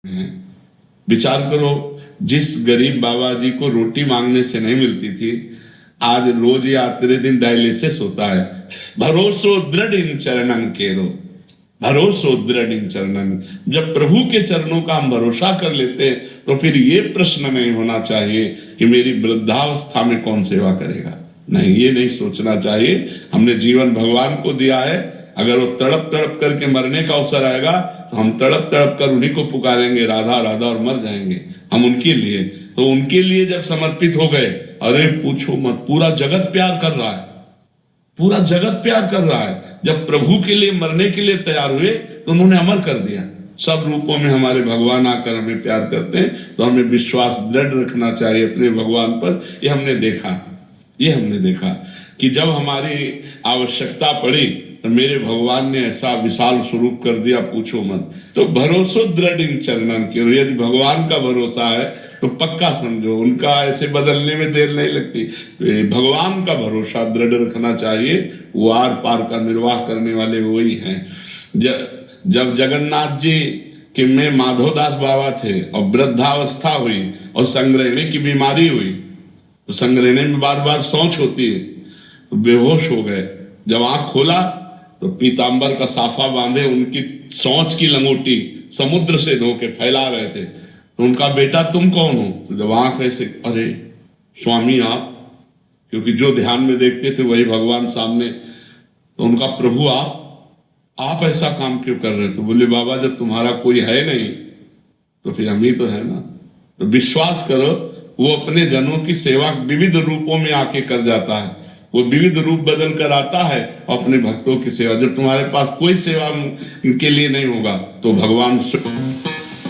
हैं। विचार करो, जिस गरीब बाबा जी को रोटी मांगने से नहीं मिलती थी, आज रोज या आखिरी दिन डायलिसिस होता है। भरोसो दृढ़ इन चरणन केरो, भरोसो दृढ़ इन चरणन। जब प्रभु के चरणों का हम भरोसा कर लेते हैं तो फिर ये प्रश्न नहीं होना चाहिए कि मेरी वृद्धावस्था में कौन सेवा करेगा। नहीं, ये नहीं सोचना चाहिए। हमने जीवन भगवान को दिया है, अगर वो तड़प तड़प करके मरने का अवसर आएगा तो हम तड़प तड़प कर उन्हीं को पुकारेंगे, राधा राधा, और मर जाएंगे हम उनके लिए। तो उनके लिए जब समर्पित हो गए, अरे पूछो मत, पूरा जगत प्यार कर रहा है, पूरा जगत प्यार कर रहा है। जब प्रभु के लिए मरने के लिए तैयार हुए तो उन्होंने अमर कर दिया। सब रूपों में हमारे भगवान आकर हमें प्यार करते हैं, तो हमें विश्वास दृढ़ रखना चाहिए अपने भगवान पर। ये हमने देखा कि जब हमारी आवश्यकता पड़ी तो मेरे भगवान ने ऐसा विशाल स्वरूप कर दिया, पूछो मत। तो भरोसो दृढ़ इन चरणन के, यदि भगवान का भरोसा है तो पक्का समझो, उनका ऐसे बदलने में देर नहीं लगती। भगवान का भरोसा दृढ़ रखना चाहिए, वो आर पार का निर्वाह करने वाले वही हैं। जब जगन्नाथ जी के में माधोदास बाबा थे और वृद्धावस्था हुई और संग्रहणी की बीमारी हुई, तो संग्रहणी में बार बार शौच होती है, तो बेहोश हो गए। जब आंख खोला तो पीतांबर का साफा बांधे उनकी शौच की लंगोटी समुद्र से धो के फैला रहे थे। तो उनका बेटा, तुम कौन हो? तो जब आंख ऐसे, अरे स्वामी आप, क्योंकि जो ध्यान में देखते थे वही भगवान सामने। तो उनका, प्रभु आप ऐसा काम क्यों कर रहे? तो बोले, बाबा जब तुम्हारा कोई है नहीं तो फिर हम ही तो है ना। तो विश्वास करो, वो अपने जनों की सेवा विविध रूपों में आके कर जाता है, वो विविध रूप बदल कर आता है अपने भक्तों की सेवा। जब तुम्हारे पास कोई सेवा के लिए नहीं होगा तो भगवान